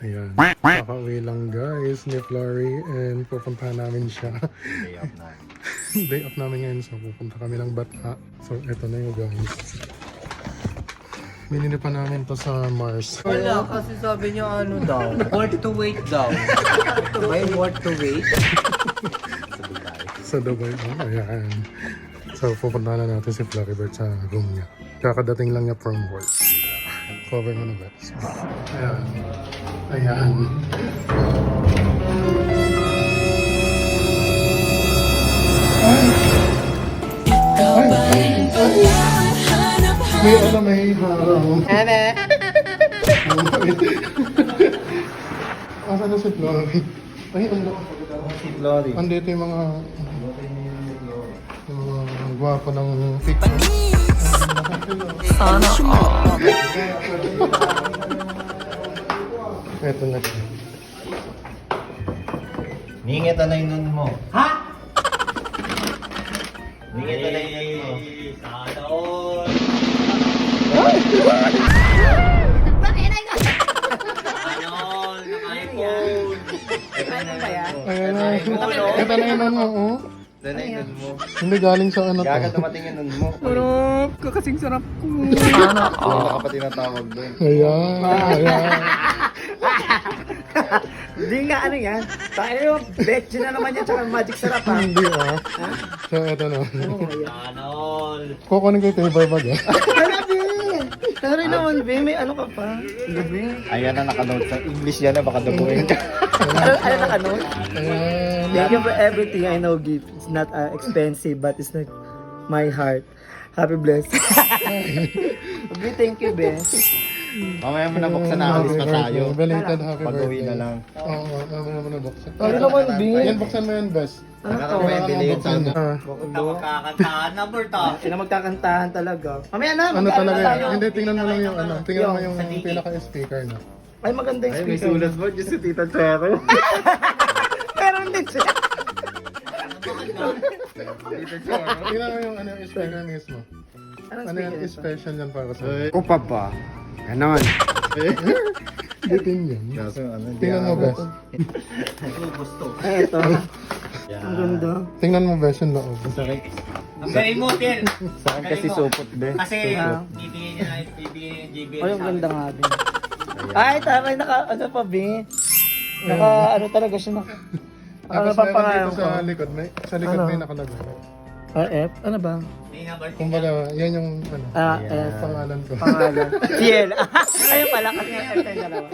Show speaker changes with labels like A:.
A: Ayan. Kakauwi lang guys ni Flory and pupuntahan namin siya.
B: Day off namin.
A: Day off namin ngayon so pupunta kami ng Bata. So eto na yung guys. Binili pa namin to sa Mars.
C: Wala, kasi sabi niya ano daw, worth to wait daw. May worth to wait?
A: Sa Dubai. Oh, ayan. So pupuntahan na natin si Floribert sa room niya. Kakadating lang niya from work. Cover mo na ba? Ayan. Ayan. May may harang. Asa na si Flory? Ay, ang
B: Si Flory.
A: andito yung mga gwapo ng picture.
C: Sana all.
A: Eto na siya.
B: Ningit na yung nun mo.
C: Ha?
B: Ningit na yung nun mo.
C: Sana all. Sana all ng iPhone.
B: Ano ba yan?
A: Ayan na. Ito na yung nun mo, oh.
B: Ito na yung nun mo.
A: Hindi galing sa ano
B: Gaga
A: to.
B: dumating yung nun mo.
C: Sarap, kakasing sarap ko. Sana
B: Wala ka pa tinatawag doon.
A: Ayan. Ayan.
D: Hindi nga ano yan. Tayo, betch na naman yan tsaka magic sarap ha.
A: Hindi ah. So eto na.
C: Sana all.
A: Kukunin ko yung paper bag ah.
D: Pero naman, Be, may ano ka pa? Gabi.
B: Ayan na nakanote sa English yan na baka dabuhin ka.
D: Ano na ano?
A: Ayan.
D: Thank you for everything. I know gift. It's not expensive, but it's like my heart. Happy blessing. Be, thank you, Be.
B: Mamaya mo na buksan na alis pa tayo.
A: Belated happy
B: Pag-uwi
A: birthday.
B: na lang.
A: Oo, mamaya mo na buksan.
D: Ano naman, Be?
A: Yan, buksan mo yan, best.
D: Ano to?
B: Nakaka may bilhin sa ano.
A: Ah.
C: Magkakantahan na, Berta.
D: Sila magkakantahan talaga. Mamaya na,
A: Ano
D: mag-ano
A: talaga
D: na
A: yan?
D: tayo.
A: Hindi, tingnan mo lang yung ano. Tingnan mo yung
C: Sa dikit.
A: pinaka-speaker na.
D: Ay, maganda yung
B: Ay, may
D: speaker.
B: sulat mo. Diyos si Tita Chero.
D: Pero hindi siya.
A: Tingnan mo yung ano, yung speaker mismo.
D: Anong
A: Ano yan,
D: speaker ito?
A: special yan para sa
B: Upa pa. Ganon.
A: Bitin yan.
B: Kaso ano, di
A: Tingnan mo,
B: ako.
A: best.
C: Gusto.
D: Ay, ito. Ang ganda.
A: Tingnan mo, best, yung loob.
C: Ang galing mo, Til.
B: Sa akin kasi supot, be.
C: Kasi,
D: Ah.
C: bibigyan niya na, bibigyan yung JBL
D: Ay, ang
C: sa
D: ganda nga din. Ay, tama, ano pa, Be? Ano talaga siya, ano
A: Tapos
D: pa
A: meron
D: pangalan
A: dito
D: ko?
A: sa likod
D: Ano?
A: may nakalagay.
D: RF? Ano ba?
C: May number
A: Kumbaga, yan yung ano,
D: Ah,
A: pangalan ko.
D: pangalan. Ciel. Ayun pala, kasi nga tayo dalawa.